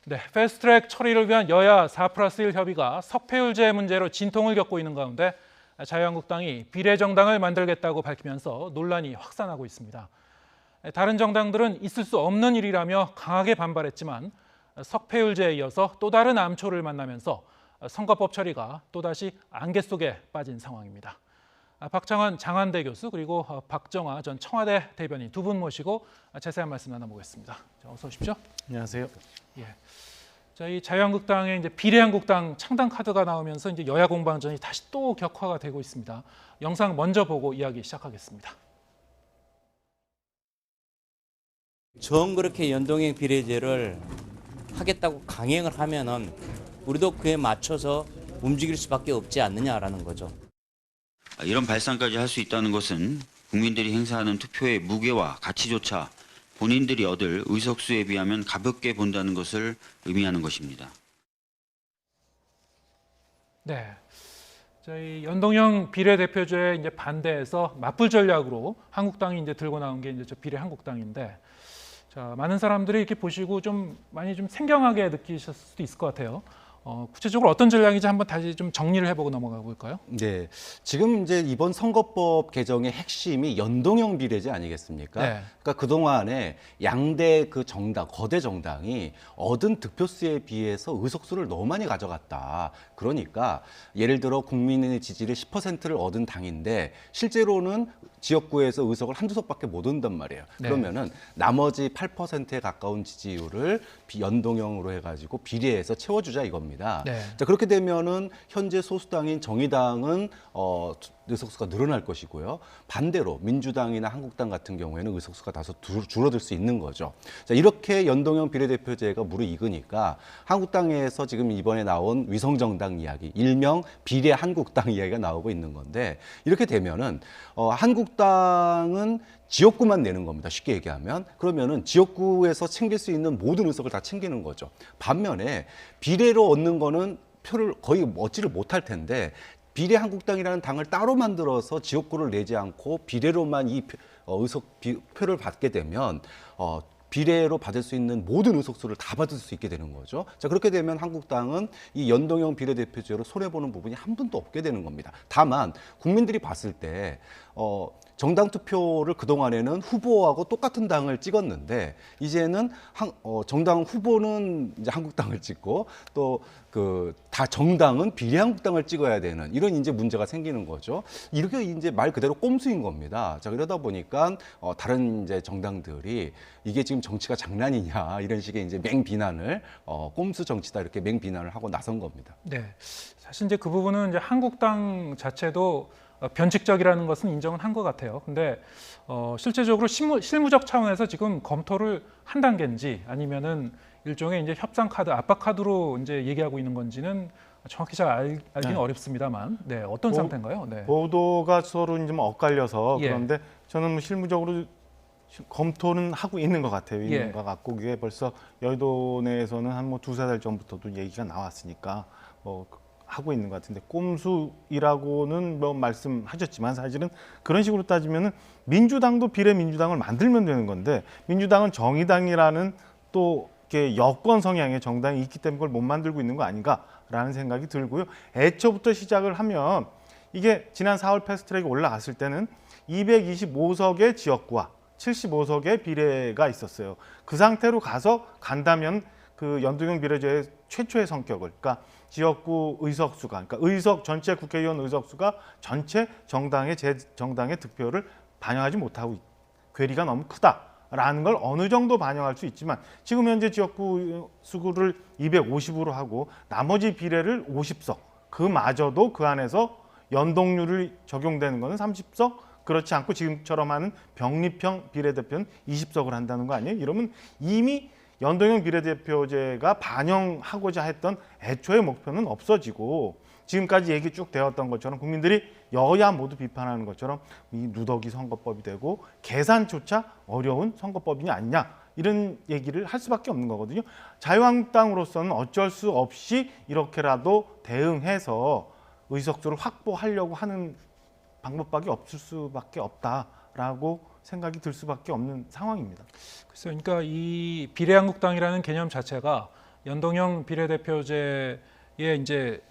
네, 패스트트랙 처리를 위한 여야 4+1 협의가 석패율제 문제로 진통을 겪고 있는 가운데 자유한국당이 비례정당을 만들겠다고 밝히면서 논란이 확산하고 있습니다. 다른 정당들은 있을 수 없는 일이라며 강하게 반발했지만 석패율제에 이어서 또 다른 암초를 만나면서 선거법 처리가 또다시 안개 속에 빠진 상황입니다. 박정환 장한대 교수 그리고 박정화 전 청와대 대변인 두 분 모시고 자세한 말씀 나눠보겠습니다. 어서 오십시오. 안녕하세요. 예. 자, 이 자유한국당의 이제 비례한국당 창당 카드가 나오면서 이제 여야 공방전이 다시 또 격화가 되고 있습니다. 영상 먼저 보고 이야기 시작하겠습니다. 정 그렇게 연동형 비례제를 하겠다고 강행을 하면은 우리도 그에 맞춰서 움직일 수밖에 없지 않느냐라는 거죠. 이런 발상까지 할 수 있다는 것은 국민들이 행사하는 투표의 무게와 가치조차 본인들이 얻을 의석수에 비하면 가볍게 본다는 것을 의미하는 것입니다. 네. 저희 연동형 비례대표제에 이제 반대해서 맞불 전략으로 한국당이 이제 들고 나온 게 이제 저 비례한국당인데, 자, 많은 사람들이 이렇게 보시고 좀 많이 좀 생경하게 느끼셨을 수도 있을 것 같아요. 구체적으로 어떤 전략인지 한번 다시 좀 정리를 해보고 넘어가 볼까요? 네, 지금 이제 이번 선거법 개정의 핵심이 연동형 비례제 아니겠습니까? 네. 그러니까 그 동안에 양대 그 정당, 거대 정당이 얻은 득표수에 비해서 의석수를 너무 많이 가져갔다. 그러니까 예를 들어 국민의 지지를 10%를 얻은 당인데 실제로는 지역구에서 의석을 한두 석밖에 못 얻는단 말이에요. 네. 그러면은 나머지 8%에 가까운 지지율을 연동형으로 해가지고 비례해서 채워주자 이겁니다. 네. 자, 그렇게 되면은 현재 소수당인 정의당은 의석수가 늘어날 것이고요. 반대로 민주당이나 한국당 같은 경우에는 의석수가 다소 줄어들 수 있는 거죠. 자, 이렇게 연동형 비례대표제가 무르익으니까 한국당에서 지금 이번에 나온 위성정당 이야기, 일명 비례한국당 이야기가 나오고 있는 건데, 이렇게 되면은 한국당은 지역구만 내는 겁니다. 쉽게 얘기하면. 그러면은 지역구에서 챙길 수 있는 모든 의석을 다 챙기는 거죠. 반면에 비례로 얻는 거는 표를 거의 얻지를 못할 텐데, 비례한국당이라는 당을 따로 만들어서 지역구를 내지 않고 비례로만 이 표를 받게 되면 비례로 받을 수 있는 모든 의석수를 다 받을 수 있게 되는 거죠. 자, 그렇게 되면 한국당은 이 연동형 비례대표제로 손해보는 부분이 한 분도 없게 되는 겁니다. 다만 국민들이 봤을 때 정당 투표를 그동안에는 후보하고 똑같은 당을 찍었는데, 이제는 정당 후보는 이제 한국당을 찍고 또 다 정당은 비례한국당을 찍어야 되는 이런 이제 문제가 생기는 거죠. 이렇게 이제 말 그대로 꼼수인 겁니다. 자, 그러다 보니까 다른 이제 정당들이 이게 지금 정치가 장난이냐 이런 식의 이제 맹비난을 꼼수 정치다 이렇게 맹비난을 하고 나선 겁니다. 네. 사실 이제 그 부분은 이제 한국당 자체도 변칙적이라는 것은 인정은 한 것 같아요. 근데 실제적으로 실무적 차원에서 지금 검토를 한 단계인지 아니면은 일종의 이제 협상 카드, 압박 카드로 이제 얘기하고 있는 건지는 정확히 잘 알기는 네. 어렵습니다만, 네, 어떤 상태인가요? 네. 보도가 서로 좀 엇갈려서 예. 그런데 저는 뭐 실무적으로 검토는 하고 있는 것 같아요. 예. 있는 것 같고 그게 벌써 여의도 내에서는 한 뭐 두세 달 전부터도 얘기가 나왔으니까 뭐 하고 있는 것 같은데, 꼼수이라고는 뭐 말씀하셨지만 사실은 그런 식으로 따지면은 민주당도 비례민주당을 만들면 되는 건데, 민주당은 정의당이라는 또 이렇게 여권 성향의 정당이 있기 때문에 그걸 못 만들고 있는 거 아닌가라는 생각이 들고요. 애초부터 시작을 하면 이게 지난 4월 패스트트랙에 올라갔을 때는 225석의 지역구와 75석의 비례가 있었어요. 그 상태로 간다면 그 연동형 비례제의 최초의 성격을, 그러니까 지역구 의석수가, 그러니까 전체 국회의원 의석수가 전체 정당의 정당의 득표를 반영하지 못하고 괴리가 너무 크다라는 걸 어느 정도 반영할 수 있지만, 지금 현재 지역구 수를 250으로 하고 나머지 비례를 50석, 그마저도 그 안에서 연동률이 적용되는 거는 30석, 그렇지 않고 지금처럼 하는 병립형 비례대표는 20석을 한다는 거 아니에요? 이러면 이미 연동형 비례대표제가 반영하고자 했던 애초의 목표는 없어지고, 지금까지 얘기 쭉 되었던 것처럼 국민들이 여야 모두 비판하는 것처럼 이 누더기 선거법이 되고 계산조차 어려운 선거법이 아니냐, 이런 얘기를 할 수밖에 없는 거거든요. 자유한국당으로서는 어쩔 수 없이 이렇게라도 대응해서 의석수를 확보하려고 하는 방법밖에 없을 수밖에 없다라고 생각이 들 수밖에 없는 상황입니다. 글쎄요, 그러니까 이 비례한국당이라는 개념 자체가 연동형 비례대표제에 이제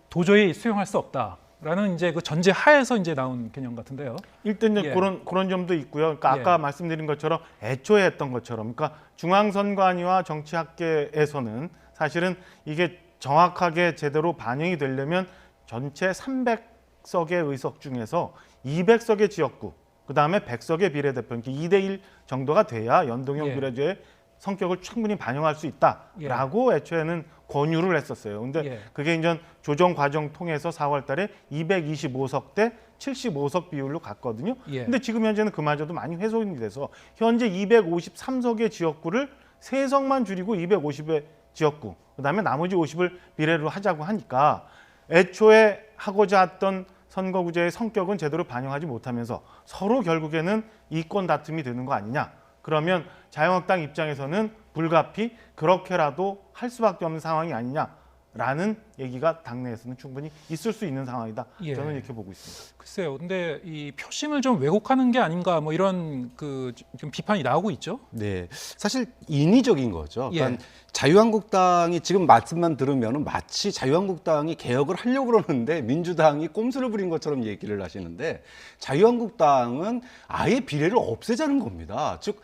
도저히 수용할 수 없다라는 이제 그 전제 하에서 이제 나온 개념 같은데요. 일단 이제 예. 그런 점도 있고요. 그러니까 아까 예. 말씀드린 것처럼 애초에 했던 것처럼, 그러니까 중앙선관위와 정치학계에서는 사실은 이게 정확하게 제대로 반영이 되려면 전체 300석의 의석 중에서 200석의 지역구, 그 다음에 100석의 비례대표, 2대1 정도가 돼야 연동형 예. 비례제의 성격을 충분히 반영할 수 있다라고 애초에는 권유를 했었어요. 근데 예. 그게 이제 조정 과정 통해서 4월 달에 225석 대 75석 비율로 갔거든요. 예. 근데 지금 현재는 그마저도 많이 훼손이 돼서 현재 253석의 지역구를 3석만 줄이고 250의 지역구, 그다음에 나머지 50을 비례로 하자고 하니까 애초에 하고자 했던 선거구제의 성격은 제대로 반영하지 못하면서 서로 결국에는 이권 다툼이 되는 거 아니냐. 그러면 자유한국당 입장에서는 불가피 그렇게라도 할 수밖에 없는 상황이 아니냐라는 얘기가 당내에서는 충분히 있을 수 있는 상황이다. 예. 저는 이렇게 보고 있습니다. 글쎄요. 근데 이 표심을 좀 왜곡하는 게 아닌가 뭐 이런 좀 비판이 나오고 있죠. 네, 사실 인위적인 거죠. 그러니까 예. 자유한국당이 지금 말씀만 들으면 마치 자유한국당이 개혁을 하려고 그러는데 민주당이 꼼수를 부린 것처럼 얘기를 하시는데 자유한국당은 아예 비례를 없애자는 겁니다. 즉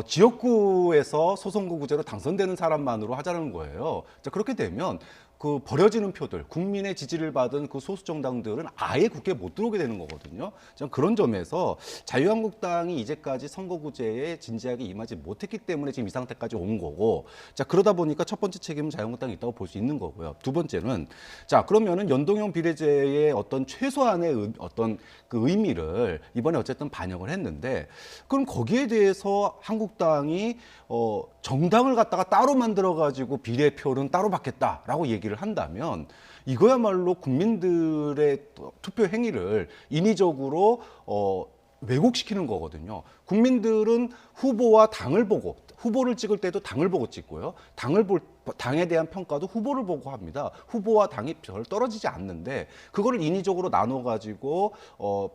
지역구에서 소선거구제로 당선되는 사람만으로 하자는 거예요. 자, 그렇게 되면 그 버려지는 표들, 국민의 지지를 받은 그 소수 정당들은 아예 국회에 못 들어오게 되는 거거든요. 전 그런 점에서 자유한국당이 이제까지 선거구제에 진지하게 임하지 못했기 때문에 지금 이 상태까지 온 거고, 자 그러다 보니까 첫 번째 책임은 자유한국당이 있다고 볼 수 있는 거고요. 두 번째는 자 그러면은 연동형 비례제의 어떤 최소한의 어떤 그 의미를 이번에 어쨌든 반영을 했는데, 그럼 거기에 대해서 한국당이 정당을 갖다가 따로 만들어 가지고 비례표는 따로 받겠다라고 얘기를 한다면 이거야말로 국민들의 투표 행위를 인위적으로 왜곡시키는 거거든요. 국민들은 후보와 당을 보고, 후보를 찍을 때도 당을 보고 찍고요. 당에 대한 평가도 후보를 보고 합니다. 후보와 당이 별 떨어지지 않는데 그거를 인위적으로 나눠 가지고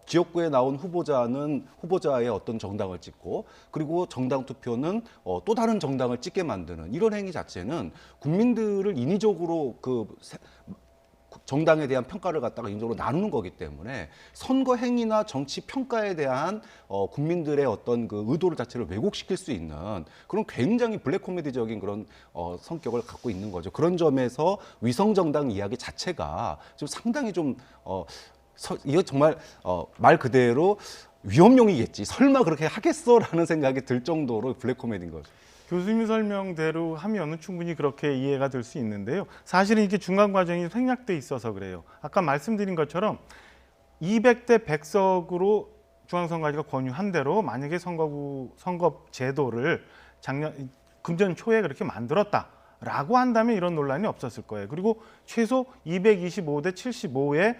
지역구에 나온 후보자의 어떤 정당을 찍고, 그리고 정당 투표는 또 다른 정당을 찍게 만드는 이런 행위 자체는 국민들을 인위적으로 정당에 대한 평가를 갖다가 인적으로 나누는 거기 때문에 선거 행위나 정치 평가에 대한 국민들의 어떤 그 의도를 자체를 왜곡시킬 수 있는 그런 굉장히 블랙 코미디적인 그런 성격을 갖고 있는 거죠. 그런 점에서 위성 정당 이야기 자체가 좀 상당히 좀 이거 정말 말 그대로 위험용이겠지. 설마 그렇게 하겠어라는 생각이 들 정도로 블랙 코미디인 거죠. 교수님 설명대로 하면은 충분히 그렇게 이해가 될 수 있는데요. 사실은 이게 중간 과정이 생략돼 있어서 그래요. 아까 말씀드린 것처럼 200대 100석으로 중앙선관위가 권유한 대로 만약에 선거 제도를 금년 초에 그렇게 만들었다라고 한다면 이런 논란이 없었을 거예요. 그리고 최소 225대 75의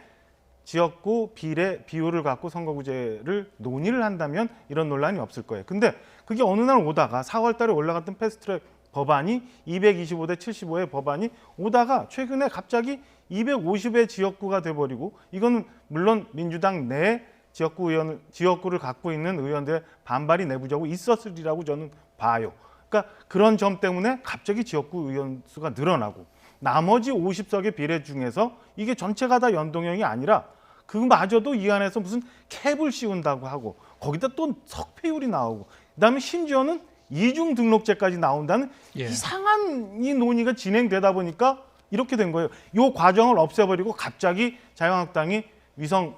지역구 비율을 갖고 선거구제를 논의를 한다면 이런 논란이 없을 거예요. 근데 그게 어느 날 오다가 4월 달에 올라갔던 패스트트랙 법안이 225대 75의 법안이 오다가 최근에 갑자기 250의 지역구가 돼버리고, 이거는 물론 민주당 내 지역구를 갖고 있는 의원들의 반발이 내부적으로 있었으리라고 저는 봐요. 그러니까 그런 점 때문에 갑자기 지역구 의원 수가 늘어나고, 나머지 50석의 비례 중에서 이게 전체가 다 연동형이 아니라 그마저도 이 안에서 무슨 캡을 씌운다고 하고, 거기다 또 석패율이 나오고, 그다음에 심지어는 이중 등록제까지 나온다는 예. 이상한 이 논의가 진행되다 보니까 이렇게 된 거예요. 이 과정을 없애버리고 갑자기 자유한국당이 위성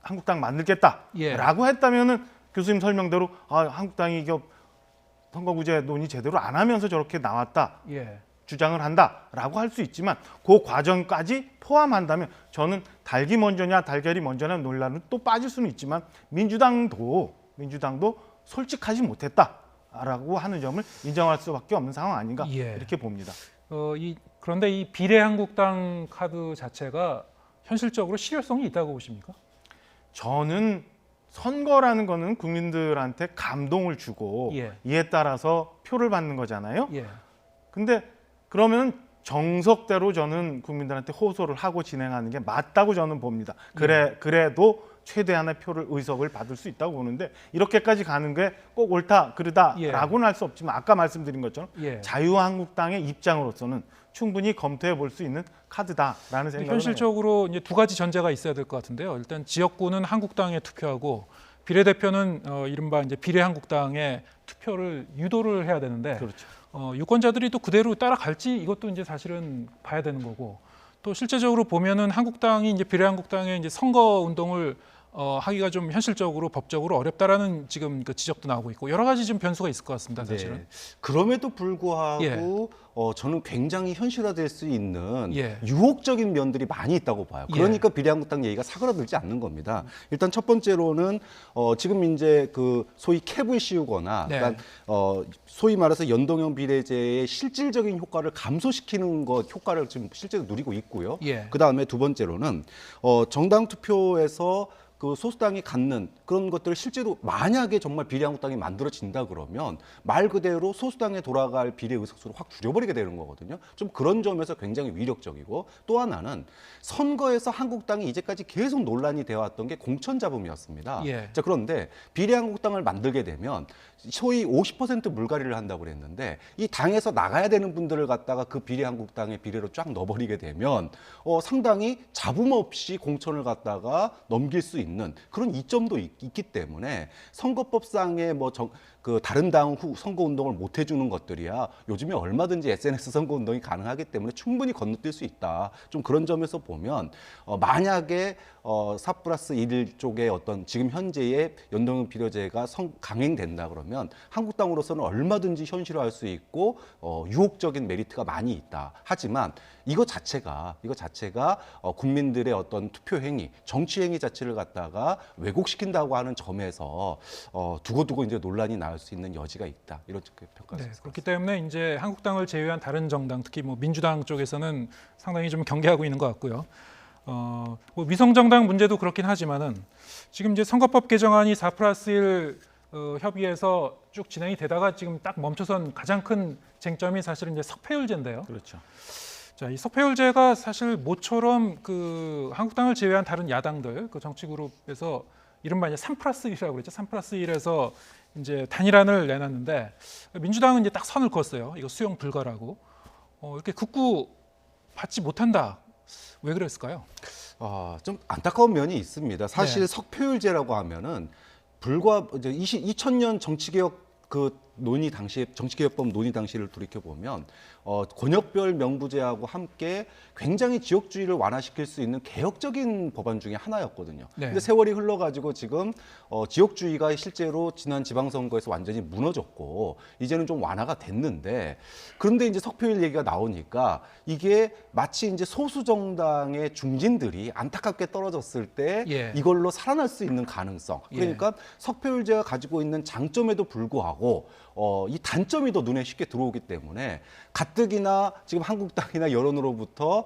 한국당 만들겠다라고 예. 했다면은 교수님 설명대로 한국당이 이게 선거구제 논의 제대로 안 하면서 저렇게 나왔다. 예. 주장을 한다라고 할 수 있지만 그 과정까지 포함한다면 저는 닭이 먼저냐 달걀이 먼저냐 논란은 또 빠질 수는 있지만 민주당도 솔직하지 못했다라고 하는 점을 인정할 수밖에 없는 상황 아닌가 예. 이렇게 봅니다. 그런데 이 비례한국당 카드 자체가 현실적으로 실효성이 있다고 보십니까? 저는 선거라는 거는 국민들한테 감동을 주고 예. 이에 따라서 표를 받는 거잖아요. 예. 근데 그러면 정석대로 저는 국민들한테 호소를 하고 진행하는 게 맞다고 저는 봅니다. 그래도 최대한의 표를 의석을 받을 수 있다고 보는데 이렇게까지 가는 게 꼭 옳다 그르다라고는 할 수 없지만 아까 말씀드린 것처럼 예. 자유한국당의 입장으로서는 충분히 검토해 볼 수 있는 카드다라는 생각을 해요. 현실적으로 이제 두 가지 전제가 있어야 될 것 같은데요. 일단 지역구는 한국당에 투표하고 비례대표는 이른바 이제 비례한국당에 투표를 유도를 해야 되는데 그렇죠. 유권자들이 또 그대로 따라갈지 이것도 이제 사실은 봐야 되는 거고 또 실제적으로 보면은 한국당이 이제 비례한국당의 이제 선거 운동을 하기가 좀 현실적으로 법적으로 어렵다라는 지금 그 지적도 나오고 있고 여러 가지 좀 변수가 있을 것 같습니다. 사실은. 네. 그럼에도 불구하고 예. 저는 굉장히 현실화될 수 있는 예. 유혹적인 면들이 많이 있다고 봐요. 그러니까 비례한국당 얘기가 사그라들지 않는 겁니다. 일단 첫 번째로는 지금 이제 그 소위 캡을 씌우거나 네. 그러니까 소위 말해서 연동형 비례제의 실질적인 효과를 감소시키는 것 효과를 지금 실제로 누리고 있고요. 예. 그 다음에 두 번째로는 정당 투표에서 그 소수당이 갖는 그런 것들을 실제로 만약에 정말 비례한국당이 만들어진다 그러면 말 그대로 소수당에 돌아갈 비례 의석수를 확 줄여버리게 되는 거거든요. 좀 그런 점에서 굉장히 위력적이고 또 하나는 선거에서 한국당이 이제까지 계속 논란이 되어 왔던 게 공천 잡음이었습니다. 예. 자, 그런데 비례한국당을 만들게 되면 소위 50% 물갈이를 한다고 그랬는데 이 당에서 나가야 되는 분들을 갖다가 그 비례한국당의 비례로 쫙 넣어버리게 되면 상당히 잡음 없이 공천을 갖다가 넘길 수 있는 그런 이점도 있기 때문에 선거법상의 그 다른 당 선거 운동을 못 해주는 것들이야 요즘에 얼마든지 SNS 선거 운동이 가능하기 때문에 충분히 건너뛸 수 있다. 좀 그런 점에서 보면 만약에 4+1 쪽의 어떤 지금 현재의 연동형 비례제가 강행된다 그러면 한국당으로서는 얼마든지 현실화할 수 있고 유혹적인 메리트가 많이 있다. 하지만 이거 자체가 국민들의 어떤 투표 행위, 정치 행위 자체를 갖다가 왜곡시킨다고 하는 점에서 두고두고 이제 논란이 나올 수 있는 여지가 있다. 이런 평가를 네, 했습니다. 그렇기 때문에 이제 한국당을 제외한 다른 정당, 특히 뭐 민주당 쪽에서는 상당히 좀 경계하고 있는 것 같고요. 뭐 위성정당 문제도 그렇긴 하지만은 지금 이제 선거법 개정안이 4+1 협의에서 쭉 진행이 되다가 지금 딱 멈춰선 가장 큰 쟁점이 사실은 이제 석패율제인데요. 그렇죠. 자, 이 석패율제가 사실 모처럼 그 한국당을 제외한 다른 야당들 그 정치 그룹에서 이른바 이제 3+1이라고 그랬죠. 3+1에서 이제 단일안을 내놨는데 민주당은 이제 딱 선을 그었어요. 이거 수용 불가라고. 이렇게 극구 받지 못한다. 왜 그랬을까요? 좀 안타까운 면이 있습니다. 사실 네. 석패율제라고 하면은 불과 이제 2000년 정치개혁 그 논의 당시에 정치개혁법 논의 당시를 돌이켜 보면 권역별 명부제하고 함께 굉장히 지역주의를 완화시킬 수 있는 개혁적인 법안 중에 하나였거든요. 네. 근데 세월이 흘러가지고 지금 지역주의가 실제로 지난 지방선거에서 완전히 무너졌고 이제는 좀 완화가 됐는데 그런데 이제 석패율 얘기가 나오니까 이게 마치 이제 소수 정당의 중진들이 안타깝게 떨어졌을 때 예. 이걸로 살아날 수 있는 가능성. 그러니까 석패율제가 가지고 있는 장점에도 불구하고 이 단점이 더 눈에 쉽게 들어오기 때문에 가뜩이나 지금 한국당이나 여론으로부터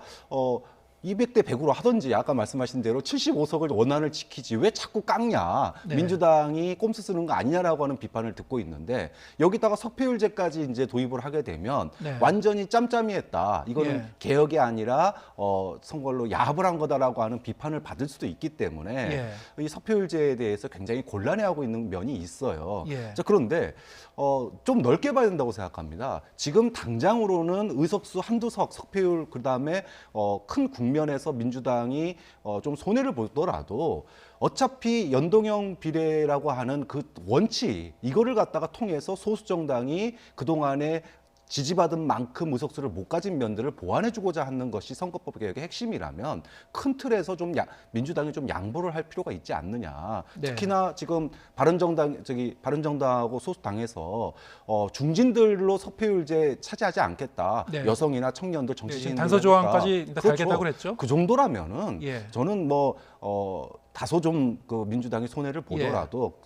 200대 100으로 하든지 아까 말씀하신 대로 75석을 원안을 지키지 왜 자꾸 깎냐. 네. 민주당이 꼼수 쓰는 거 아니냐라고 하는 비판을 듣고 있는데 여기다가 석패율제까지 이제 도입을 하게 되면 네. 완전히 짬짬이했다. 이거는 예. 개혁이 아니라 선거로 야합을 한 거다라고 하는 비판을 받을 수도 있기 때문에 이 석패율제에 대해서 굉장히 곤란해하고 있는 면이 있어요. 예. 자, 그런데 좀 넓게 봐야 된다고 생각합니다. 지금 당장으로는 의석수 한두 석, 석패율 그다음에 큰 국면에서 민주당이 좀 손해를 보더라도 어차피 연동형 비례라고 하는 그 원칙 이거를 갖다가 통해서 소수 정당이 그동안에 지지받은 만큼 의석수를 못 가진 면들을 보완해주고자 하는 것이 선거법 개혁의 핵심이라면 큰 틀에서 좀 민주당이 좀 양보를 할 필요가 있지 않느냐. 네. 특히나 지금 바른정당하고 소수당에서 중진들로 석패율제 차지하지 않겠다. 네. 여성이나 청년들, 정치인들 단서 조항까지 달겠다고 그랬죠. 그 정도라면은 예. 저는 다소 좀 그 민주당이 손해를 보더라도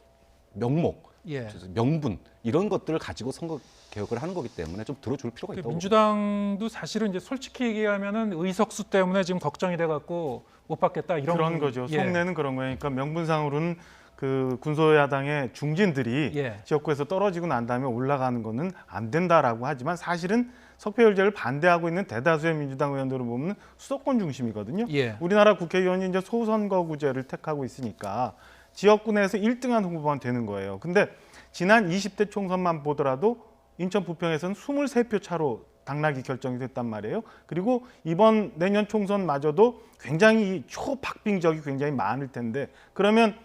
명목. 예. 명분 이런 것들을 가지고 선거 개혁을 하는 거기 때문에 좀 들어줄 필요가 있다고. 민주당도 사실은 이제 솔직히 얘기하면은 의석수 때문에 지금 걱정이 돼갖고 못 받겠다 이런 그런 거죠. 예. 속내는 그런 거예요. 그러니까 명분상으로는 그 군소야당의 중진들이 예. 지역구에서 떨어지고 난 다음에 올라가는 거는 안 된다라고 하지만 사실은 석패율제를 반대하고 있는 대다수의 민주당 의원들을 보면 수도권 중심이거든요. 예. 우리나라 국회의원이 이제 소선거구제를 택하고 있으니까 지역구내에서 1등한 후보만 되는 거예요. 근데 지난 20대 총선만 보더라도 인천 부평에서는 23표 차로 당락이 결정이 됐단 말이에요. 그리고 이번 내년 총선마저도 굉장히 초박빙적이 굉장히 많을 텐데 그러면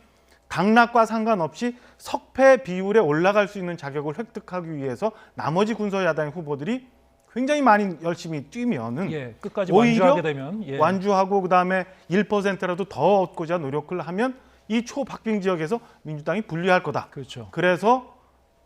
당락과 상관없이 석패 비율에 올라갈 수 있는 자격을 획득하기 위해서 나머지 군소야당 후보들이 굉장히 많이 열심히 뛰면은 예, 끝까지 오히려 완주하게 되면 예. 완주하고 그다음에 1%라도 더 얻고자 노력을 하면 이 초박빙 지역에서 민주당이 불리할 거다. 그렇죠. 그래서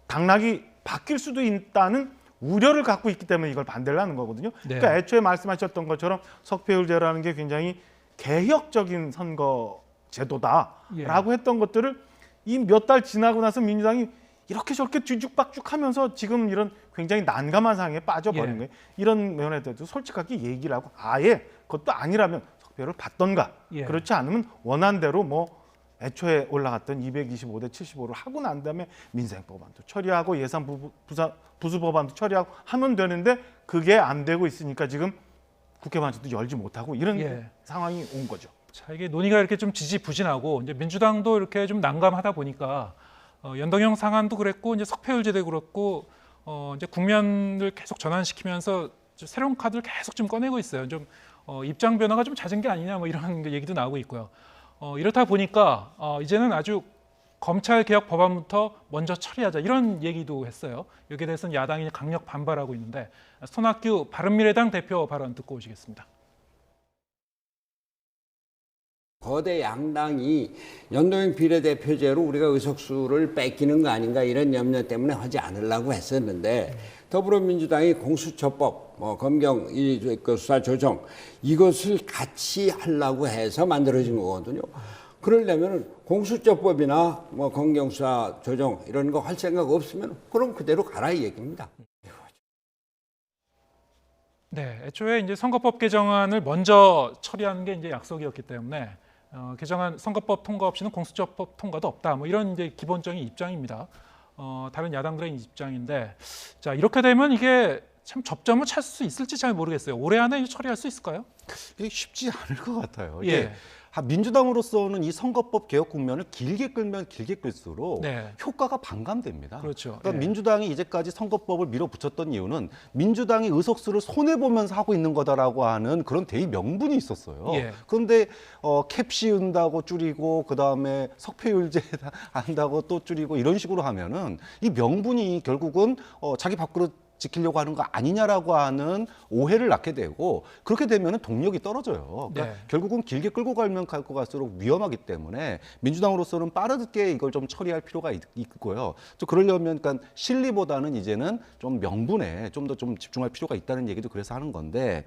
당락이 바뀔 수도 있다는 우려를 갖고 있기 때문에 이걸 반대를 하는 거거든요. 네. 그러니까 애초에 말씀하셨던 것처럼 석패율제라는 게 굉장히 개혁적인 선거 제도다라고 했던 것들을 이 몇 달 지나고 나서 민주당이 이렇게 저렇게 뒤죽박죽하면서 지금 이런 굉장히 난감한 상황에 빠져버린 예. 거예요. 이런 면에 대해서 솔직하게 얘기를 하고 아예 그것도 아니라면 석패율을 받던가 예. 그렇지 않으면 원안대로 뭐 애초에 올라갔던 225대 75를 하고 난 다음에 민생법안도 처리하고 예산 부수법안도 처리하고 하면 되는데 그게 안 되고 있으니까 지금 국회반찬도 열지 못하고 이런 예. 상황이 온 거죠. 자, 이게 논의가 이렇게 좀 지지부진하고 이제 민주당도 이렇게 좀 난감하다 보니까 연동형 상한도 그랬고 이제 석패율제도 그렇고 이제 국면을 계속 전환시키면서 새로운 카드를 계속 좀 꺼내고 있어요. 좀 입장 변화가 좀 잦은 게 아니냐 뭐 이런 얘기도 나오고 있고요. 이렇다 보니까 이제는 아주 검찰 개혁 법안부터 먼저 처리하자 이런 얘기도 했어요. 여기에 대해서는 야당이 강력 반발하고 있는데 손학규 바른미래당 대표 발언 듣고 오시겠습니다. 거대 양당이 연동형 비례대표제로 우리가 의석수를 뺏기는 거 아닌가 이런 염려 때문에 하지 않으려고 했었는데 더불어민주당이 공수처법, 검경 수사 조정 이것을 같이 하려고 해서 만들어진 거거든요. 그러려면 공수처법이나 검경 수사 조정 이런 거 할 생각 없으면 그럼 그대로 가라 이 얘기입니다. 네, 애초에 이제 선거법 개정안을 먼저 처리하는 게 이제 약속이었기 때문에 개정안 선거법 통과 없이는 공수처법 통과도 없다. 뭐 이런 이제 기본적인 입장입니다. 다른 야당들의 입장인데, 자 이렇게 되면 이게 참 접점을 찾을 수 있을지 잘 모르겠어요. 올해 안에 처리할 수 있을까요? 이게 쉽지 않을 것 같아요. 예. 이게 민주당으로서는 이 선거법 개혁 국면을 길게 끌면 길게 끌수록 네. 효과가 반감됩니다. 그렇죠. 그러니까 예. 민주당이 이제까지 선거법을 밀어붙였던 이유는 민주당이 의석수를 손해 보면서 하고 있는 거다라고 하는 그런 대의 명분이 있었어요. 예. 그런데 캡 씌운다고 줄이고 그 다음에 석패율제 한다고 또 줄이고 이런 식으로 하면은 이 명분이 결국은 자기 밥그릇 지키려고 하는 거 아니냐라고 하는 오해를 낳게 되고 그렇게 되면 동력이 떨어져요. 그러니까 네. 결국은 길게 끌고 가면 갈 것 갈수록 위험하기 때문에 민주당으로서는 빠르게 이걸 좀 처리할 필요가 있고요. 또 그러려면 그러니까 실리보다는 이제는 좀 명분에 좀 더 좀 집중할 필요가 있다는 얘기도 그래서 하는 건데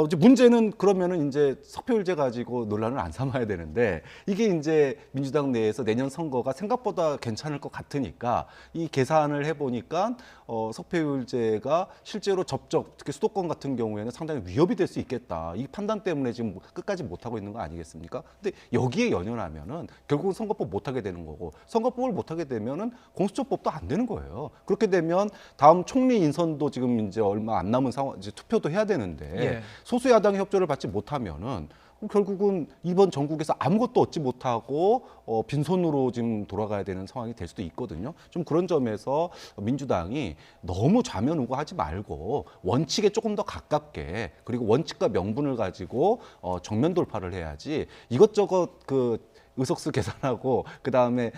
이제 문제는 그러면은 이제 석패율제 가지고 논란을 안 삼아야 되는데 이게 이제 민주당 내에서 내년 선거가 생각보다 괜찮을 것 같으니까 이 계산을 해보니까 석패율제가 실제로 특히 수도권 같은 경우에는 상당히 위협이 될 수 있겠다. 이 판단 때문에 지금 끝까지 못 하고 있는 거 아니겠습니까? 근데 여기에 연연하면은 결국은 선거법 못 하게 되는 거고 선거법을 못 하게 되면은 공수처법도 안 되는 거예요. 그렇게 되면 다음 총리 인선도 지금 이제 얼마 안 남은 상황, 이제 투표도 해야 되는데 예. 소수 야당의 협조를 받지 못하면은 결국은 이번 전국에서 아무것도 얻지 못하고 빈손으로 지금 돌아가야 되는 상황이 될 수도 있거든요. 좀 그런 점에서 민주당이 너무 좌면우고하지 말고 원칙에 조금 더 가깝게 그리고 원칙과 명분을 가지고 정면 돌파를 해야지 이것저것 의석수 계산하고 그 다음에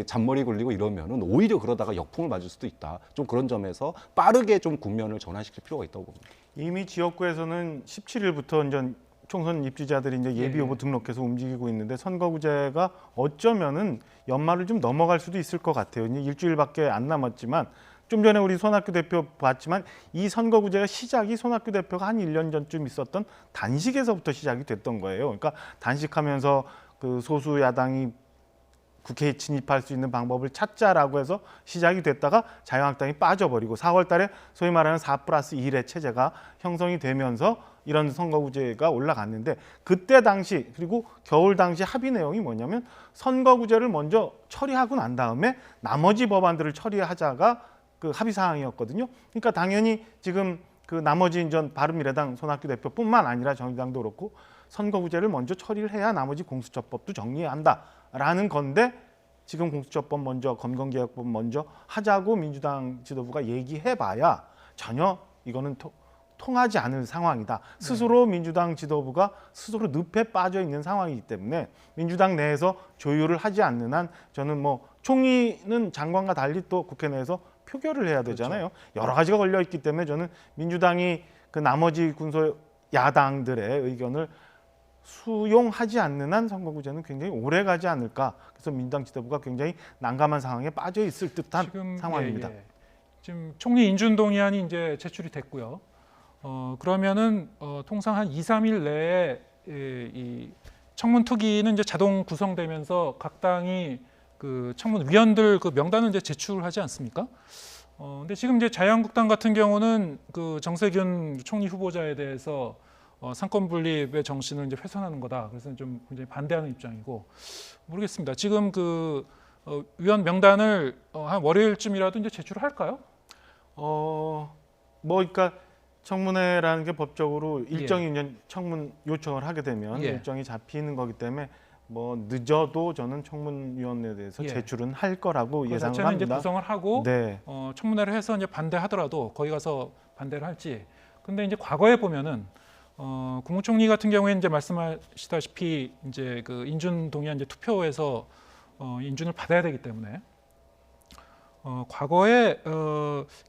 잔머리 굴리고 이러면은 오히려 그러다가 역풍을 맞을 수도 있다. 좀 그런 점에서 빠르게 좀 국면을 전환시킬 필요가 있다고 봅니다. 이미 지역구에서는 17일부터 이제 총선 입주자들이 이제 예비 후보 등록해서 움직이고 있는데 선거구제가 어쩌면은 연말을 좀 넘어갈 수도 있을 것 같아요. 이제 일주일밖에 안 남았지만 좀 전에 우리 손학규 대표 봤지만 이 선거구제가 시작이 손학규 대표가 한 1년 전쯤 있었던 단식에서부터 시작이 됐던 거예요. 그러니까 단식하면서 그 소수 야당이 국회에 진입할 수 있는 방법을 찾자라고 해서 시작이 됐다가 자유한국당이 빠져버리고 4월 달에 소위 말하는 4+1의 체제가 형성이 되면서 이런 선거구제가 올라갔는데 그때 당시 그리고 겨울 당시 합의 내용이 뭐냐면 선거구제를 먼저 처리하고 난 다음에 나머지 법안들을 처리하자가 그 합의 사항이었거든요. 그러니까 당연히 지금 그 나머지 이제 바른미래당 손학규 대표뿐만 아니라 정의당도 그렇고 선거구제를 먼저 처리를 해야 나머지 공수처법도 정리해야 한다라는 건데 지금 공수처법 먼저 검경개혁법 먼저 하자고 민주당 지도부가 얘기해봐야 전혀 이거는 통하지 않을 상황이다. 스스로 민주당 지도부가 스스로 늪에 빠져 있는 상황이기 때문에 민주당 내에서 조율을 하지 않는 한 저는 뭐 총리는 장관과 달리 또 국회 내에서 표결을 해야 되잖아요. 여러 가지가 걸려 있기 때문에 저는 민주당이 그 나머지 군소 야당들의 의견을 수용하지 않는 한 선거구제는 굉장히 오래 가지 않을까. 그래서 민주당 지도부가 굉장히 난감한 상황에 빠져 있을 듯한 지금 상황입니다. 지금 총리 인준동의안이 이제 제출이 됐고요. 그러면은 통상 한 2, 3일 내에 이 청문 특위는 이제 자동 구성되면서 각 당이 그 청문 위원들 그 명단을 이제 제출하지 않습니까? 근데 지금 이제 자유한국당 같은 경우는 그 정세균 총리 후보자에 대해서 상권 분립의 정신을 이제 훼손하는 거다. 그래서 좀 굉장히 반대하는 입장이고 모르겠습니다. 지금 그 위원 명단을 한 월요일쯤이라도 이제 제출할까요? 뭐 그러니까 청문회라는 게 법적으로 일정이 이제 청문 요청을 하게 되면 예. 일정이 잡히는 거기 때문에 뭐 늦어도 저는 청문위원회에 대해서 예. 제출은 할 거라고 그 예상을 자체는 이제 합니다. 구성을 하고 네. 청문회를 해서 이제 반대하더라도 거기 가서 반대를 할지. 근데 이제 과거에 보면은 국무총리 같은 경우에 이제 말씀하시다시피 이제 그 인준 동의안 이제 투표에서 인준을 받아야 되기 때문에 과거에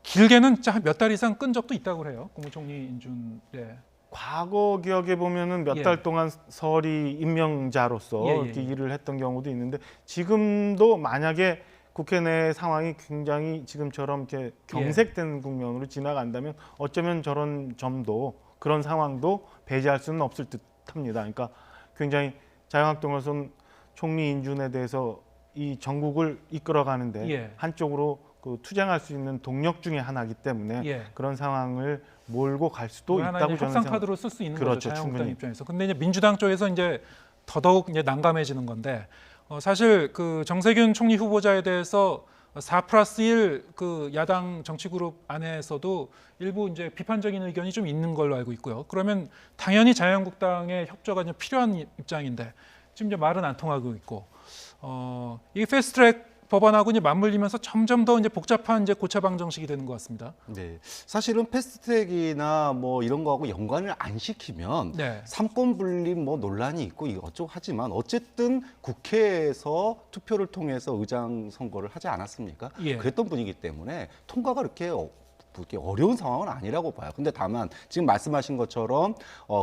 길게는 진짜 몇 달 이상 끈 적도 있다고 해요. 국무총리 인준. 네. 과거 기억에 보면은 몇 예. 달 동안 서리 임명자로서 예, 예, 이렇게 예. 일을 했던 경우도 있는데 지금도 만약에 국회 내 상황이 굉장히 지금처럼 이렇게 경색된 국면으로 지나간다면 어쩌면 저런 점도 그런 상황도 배제할 수는 없을 듯합니다. 그러니까 굉장히 자유한국당으로서는 총리 인준에 대해서 이 전국을 이끌어가는데 예. 한쪽으로 그 투쟁할 수 있는 동력 중에 하나이기 때문에 예. 그런 상황을 몰고 갈 수도 그걸 하나 있다고 이제 저는 협상 생각. 카드로 쓸 수 있는 그렇죠, 거죠. 자유한국당 충분히. 입장에서. 근데 이제 민주당 쪽에서 이제 더더욱 이제 난감해지는 건데 사실 그 정세균 총리 후보자에 대해서 4+1 그 야당 정치그룹 안에서도 일부 이제 비판적인 의견이 좀 있는 걸로 알고 있고요. 그러면 당연히 자유한국당의 협조가 이제 필요한 입장인데 지금 이제 말은 안 통하고 있고 이게 패스트트랙 법안하고 이제 맞물리면서 점점 더 이제 복잡한 이제 고차 방정식이 되는 것 같습니다. 네, 사실은 패스트트랙이나 뭐 이런 거하고 연관을 안 시키면 네. 삼권 분립 뭐 논란이 있고 어쩌고 하지만 어쨌든 국회에서 투표를 통해서 의장 선거를 하지 않았습니까? 예. 그랬던 분이기 때문에 통과가 그렇게 어려운 상황은 아니라고 봐요. 근데 다만 지금 말씀하신 것처럼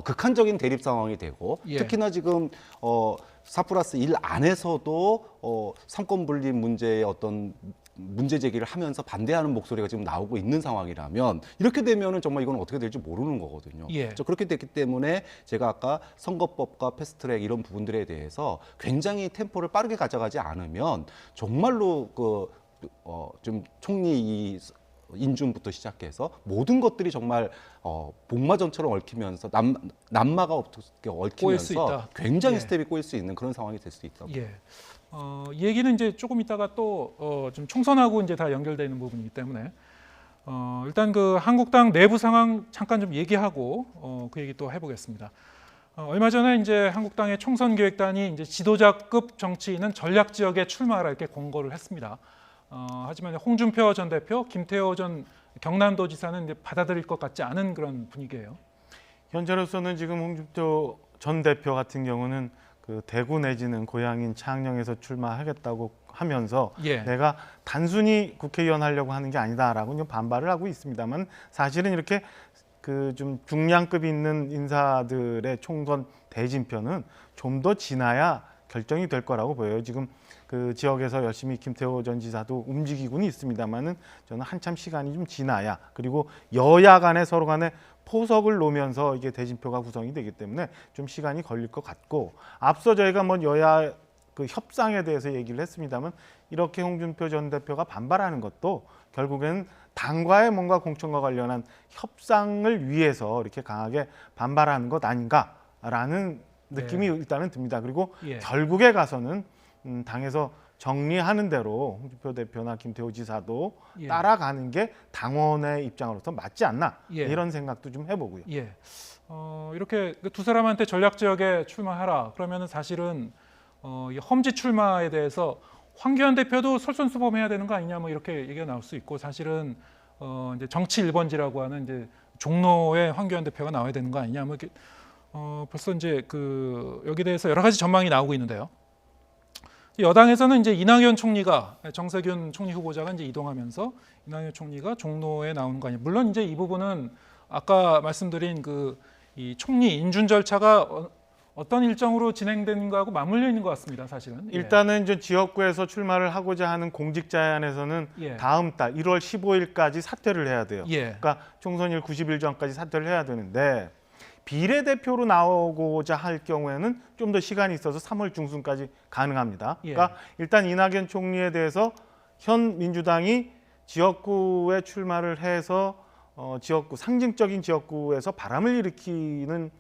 극한적인 대립 상황이 되고 예. 특히나 지금 4+1 안에서도 삼권 분립 문제의 어떤 문제 제기를 하면서 반대하는 목소리가 지금 나오고 있는 상황이라면 이렇게 되면은 정말 이건 어떻게 될지 모르는 거거든요. 예. 그렇죠? 그렇게 됐기 때문에 제가 아까 선거법과 패스트트랙 이런 부분들에 대해서 굉장히 템포를 빠르게 가져가지 않으면 정말로 좀 총리 이 인준부터 시작해서 모든 것들이 정말 복마전처럼 얽히면서 남마가 어떻게 꼬일 수 얽히면서 있다. 굉장히 예. 스텝이 꼬일 수 있는 그런 상황이 될 수 있다고. 예. 이 얘기는 이제 조금 있다가 또 좀 총선하고 이제 다 연결되는 부분이기 때문에 일단 그 한국당 내부 상황 잠깐 좀 얘기하고 그 얘기 또 해보겠습니다. 얼마 전에 이제 한국당의 총선 기획단이 이제 지도자급 정치인은 전략 지역에 출마하라 이렇게 공고를 했습니다. 하지만 홍준표 전 대표, 김태호 전 경남도지사는 이제 받아들일 것 같지 않은 그런 분위기예요. 현재로서는 지금 홍준표 전 대표 같은 경우는 그 대구 내지는 고향인 창녕에서 출마하겠다고 하면서 예. 내가 단순히 국회의원 하려고 하는 게 아니다라고 좀 반발을 하고 있습니다만 사실은 이렇게 그 좀 중량급 있는 인사들의 총선 대진표는 좀 더 지나야 결정이 될 거라고 보여요. 지금 그 지역에서 열심히 김태호 전 지사도 움직이고는 있습니다만은 저는 한참 시간이 좀 지나야 그리고 여야 간에 서로 간에 포석을 놓으면서 이게 대진표가 구성이 되기 때문에 좀 시간이 걸릴 것 같고 앞서 저희가 뭐 여야 그 협상에 대해서 얘기를 했습니다만 이렇게 홍준표 전 대표가 반발하는 것도 결국에는 당과의 뭔가 공천과 관련한 협상을 위해서 이렇게 강하게 반발하는 것 아닌가라는 느낌이 일단은 듭니다. 그리고 예. 결국에 가서는 당에서 정리하는 대로 홍준표 대표나 김태호 지사도 예. 따라가는 게 당원의 입장으로서 맞지 않나 예. 이런 생각도 좀 해보고요. 예. 이렇게 그두 사람한테 전략 지역에 출마하라 그러면은 사실은 이 험지 출마에 대해서 황교안 대표도 솔선수범해야 되는 거 아니냐 뭐 이렇게 얘기가 나올 수 있고 사실은 이제 정치 1번지라고 하는 이제 종로에 황교안 대표가 나와야 되는 거 아니냐 뭐 이렇게 벌써 이제 그 여기 대해서 여러 가지 전망이 나오고 있는데요. 여당에서는 이제 이낙연 총리가 정세균 총리 후보자가 이제 이동하면서 이낙연 총리가 종로에 나오는 거 아니냐. 물론 이제 이 부분은 아까 말씀드린 그 이 총리 인준 절차가 어떤 일정으로 진행되는 거하고 맞물려 있는 것 같습니다. 사실은. 예. 일단은 이제 지역구에서 출마를 하고자 하는 공직자안에서는 예. 다음 달 1월 15일까지 사퇴를 해야 돼요. 예. 그러니까 총선일 90일 전까지 사퇴를 해야 되는데 비례대표로 나오고자 할 경우에는 좀 더 시간이 있어서 3월 중순까지 가능합니다. 예. 그러니까 일단 이낙연 총리에 대해서 현 민주당이 지역구에 출마를 해서 지역구 상징적인 지역구에서 바람을 일으키는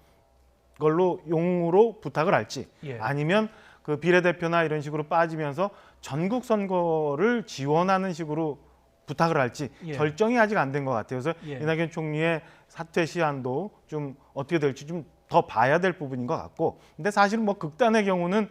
걸로 용으로 부탁을 할지 예. 아니면 그 비례대표나 이런 식으로 빠지면서 전국 선거를 지원하는 식으로 부탁을 할지 예. 결정이 아직 안 된 것 같아요. 그래서 예. 이낙연 총리의 사퇴 시한도 좀 어떻게 될지 좀 더 봐야 될 부분인 것 같고, 근데 사실 뭐 극단의 경우는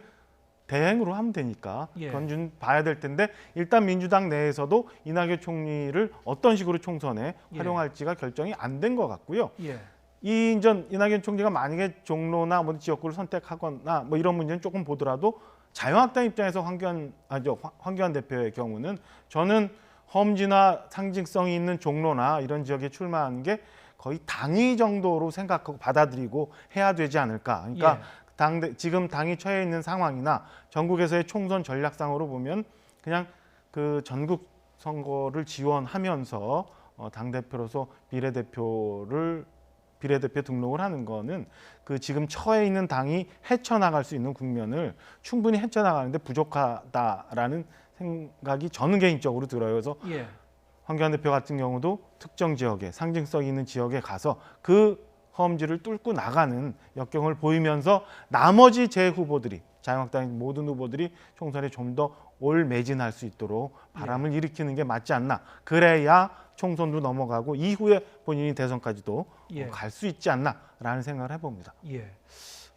대행으로 하면 되니까 예. 그건 좀 봐야 될 텐데 일단 민주당 내에서도 이낙연 총리를 어떤 식으로 총선에 예. 활용할지가 결정이 안 된 것 같고요. 예. 이낙연 총리가 만약에 종로나 뭐 지역구를 선택하거나 뭐 이런 문제는 조금 보더라도 자유한국당 입장에서 황교안 대표의 경우는 저는 험지나 상징성이 있는 종로나 이런 지역에 출마하는 게 거의 당위 정도로 생각하고 받아들이고 해야 되지 않을까. 그러니까 지금 당이 처해 있는 상황이나 전국에서의 총선 전략상으로 보면 그냥 그 전국 선거를 지원하면서 당 대표로서 비례대표 등록을 하는 거는 그 지금 처해 있는 당이 헤쳐나갈 수 있는 국면을 충분히 헤쳐나가는데 부족하다라는 생각이 저는 개인적으로 들어요. 그래서 예. 황교안 대표 같은 경우도 특정 지역에 상징성 있는 지역에 가서 그 험지를 뚫고 나가는 역경을 보이면서 나머지 제 후보들이 자유한국당의 모든 후보들이 총선에 좀 더 올매진할 수 있도록 바람을 일으키는 게 맞지 않나. 그래야 총선도 넘어가고 이후에 본인이 대선까지도 예. 갈 수 있지 않나라는 생각을 해봅니다. 예.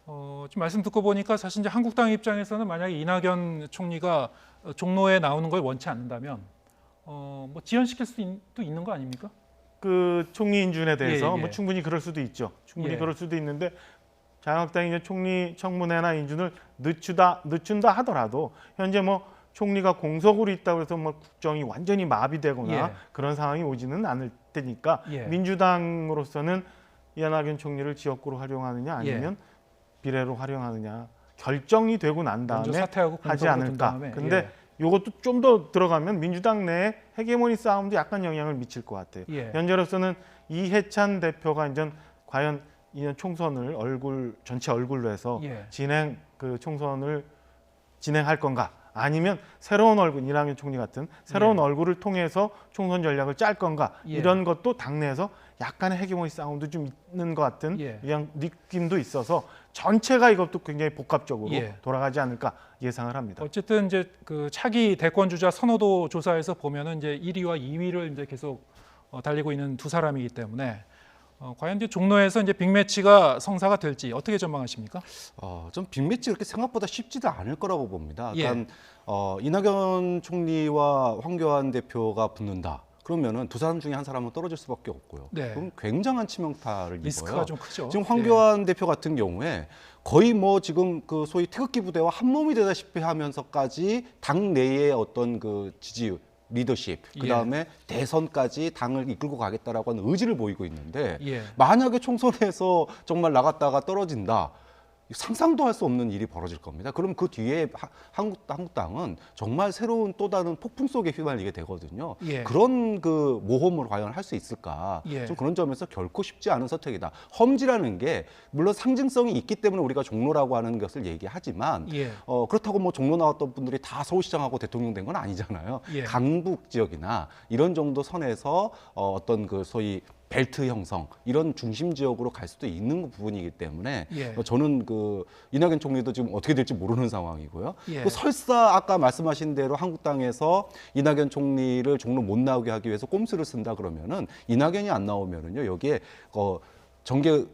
좀 말씀 듣고 보니까 사실 이제 한국당 입장에서는 만약에 이낙연 총리가 종로에 나오는 걸 원치 않는다면 뭐 지연시킬 수도 있는 거 아닙니까? 그 총리 인준에 대해서 예, 예. 뭐 충분히 그럴 수도 있죠. 충분히 예. 그럴 수도 있는데 자유한국당이 이제 총리 청문회나 인준을 늦춘다 하더라도 현재 뭐 총리가 공석으로 있다고 해서 뭐 국정이 완전히 마비되거나 예. 그런 상황이 오지는 않을 테니까 예. 민주당으로서는 이낙연 총리를 지역구로 활용하느냐 아니면 예. 비례로 활용하느냐 결정이 되고 난 먼저 다음에 사퇴하고 하지 공석으로 둔 않을까. 다음에. 근데 예. 이것도 좀 더 들어가면 민주당 내에 헤게모니 싸움도 약간 영향을 미칠 것 같아요. 예. 현재로서는 이해찬 대표가 이제 과연 이년 총선을 전체 얼굴로 해서 예. 총선을 진행할 건가? 아니면 새로운 얼굴, 이낙연 총리 같은 새로운 예. 얼굴을 통해서 총선 전략을 짤 건가? 예. 이런 것도 당내에서 약간의 헤게모니 싸움도 좀 있는 것 같은 예. 그냥 느낌도 있어서 전체가 이것도 굉장히 복합적으로 예. 돌아가지 않을까 예상을 합니다. 어쨌든 이제 그 차기 대권 주자 선호도 조사에서 보면은 이제 1위와 2위를 이제 계속 달리고 있는 두 사람이기 때문에 과연 이제 종로에서 이제 빅매치가 성사가 될지 어떻게 전망하십니까? 좀 빅매치 그렇게 생각보다 쉽지도 않을 거라고 봅니다. 예. 그러니까 이낙연 총리와 황교안 대표가 붙는다. 그러면은 두 사람 중에 한 사람은 떨어질 수밖에 없고요. 네. 그럼 굉장한 치명타를 리스크가 입어요. 좀 크죠. 지금 황교안 대표 같은 경우에 거의 뭐 지금 그 소위 태극기 부대와 한 몸이 되다시피 하면서까지 당 내의 어떤 그 지지 리더십, 그 다음에 대선까지 당을 이끌고 가겠다라고 하는 의지를 보이고 있는데 예. 만약에 총선에서 정말 나갔다가 떨어진다. 상상도 할 수 없는 일이 벌어질 겁니다. 그럼 그 뒤에 한국당은 정말 새로운 또 다른 폭풍 속에 휘말리게 되거든요. 예. 그런 그 모험을 과연 할 수 있을까? 예. 좀 그런 점에서 결코 쉽지 않은 선택이다. 험지라는 게 물론 상징성이 있기 때문에 우리가 종로라고 하는 것을 얘기하지만 예. 그렇다고 뭐 종로 나왔던 분들이 다 서울시장하고 대통령 된 건 아니잖아요. 예. 강북 지역이나 이런 정도 선에서 어떤 그 소위 벨트 형성 이런 중심 지역으로 갈 수도 있는 부분이기 때문에 예. 저는 그 이낙연 총리도 지금 어떻게 될지 모르는 상황이고요. 예. 또 설사 아까 말씀하신 대로 한국당에서 이낙연 총리를 종로 못 나오게 하기 위해서 꼼수를 쓴다 그러면은 이낙연이 안 나오면은요 여기에 정계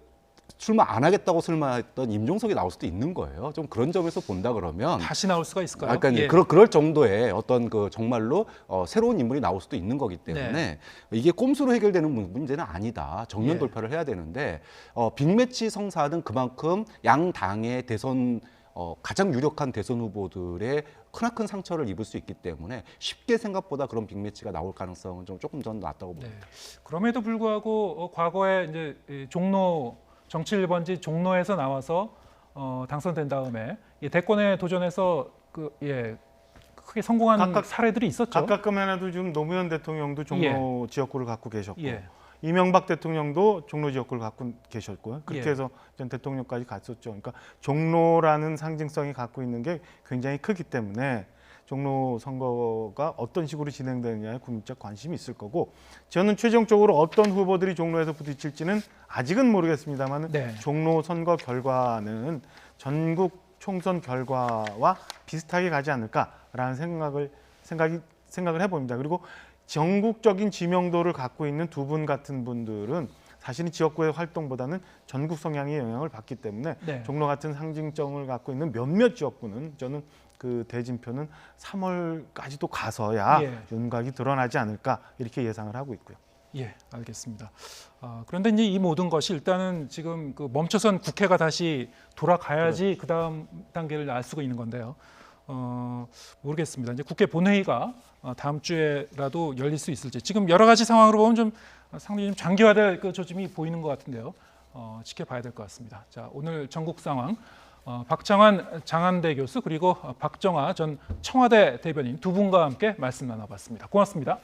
출마 안 하겠다고 설마했던 임종석이 나올 수도 있는 거예요. 좀 그런 점에서 본다 그러면 다시 나올 수가 있을까요? 약간 예. 그럴 정도의 어떤 그 정말로 새로운 인물이 나올 수도 있는 거기 때문에 네. 이게 꼼수로 해결되는 문제는 아니다. 정면 예. 돌파를 해야 되는데 빅매치 성사는 그만큼 양 당의 대선 가장 유력한 대선 후보들의 크나큰 상처를 입을 수 있기 때문에 쉽게 생각보다 그런 빅매치가 나올 가능성은 조금 전 낮다고 봅니다. 네. 그럼에도 불구하고 과거에 이제 이 종로 정치 1번지 종로에서 나와서 당선된 다음에 대권에 도전해서 크게 성공한 사례들이 있었죠. 가깝게만 해도 지금 노무현 대통령도 종로 지역구를 갖고 계셨고 예. 이명박 대통령도 종로 지역구를 갖고 계셨고요. 그렇게 예. 해서 전 대통령까지 갔었죠. 그러니까 종로라는 상징성이 갖고 있는 게 굉장히 크기 때문에 종로 선거가 어떤 식으로 진행되느냐에 국민적 관심이 있을 거고 저는 최종적으로 어떤 후보들이 종로에서 부딪힐지는 아직은 모르겠습니다만 네. 종로 선거 결과는 전국 총선 결과와 비슷하게 가지 않을까라는 생각을 해봅니다. 그리고 전국적인 지명도를 갖고 있는 두 분 같은 분들은 사실은 지역구의 활동보다는 전국 성향의 영향을 받기 때문에 네. 종로 같은 상징성을 갖고 있는 몇몇 지역구는 저는 그 대진표는 3월까지도 가서야 예. 윤곽이 드러나지 않을까 이렇게 예상을 하고 있고요. 예, 알겠습니다. 그런데 이제 이 모든 것이 일단은 지금 그 멈춰선 국회가 다시 돌아가야지 그 다음 단계를 알 수가 있는 건데요. 모르겠습니다. 이제 국회 본회의가 다음 주에라도 열릴 수 있을지 지금 여러 가지 상황으로 보면 좀 상당히 좀 장기화될 그 조짐이 보이는 것 같은데요. 지켜봐야 될 것 같습니다. 자, 오늘 전국 상황 박창환 장한대 교수 그리고 박정아 전 청와대 대변인 두 분과 함께 말씀 나눠봤습니다. 고맙습니다.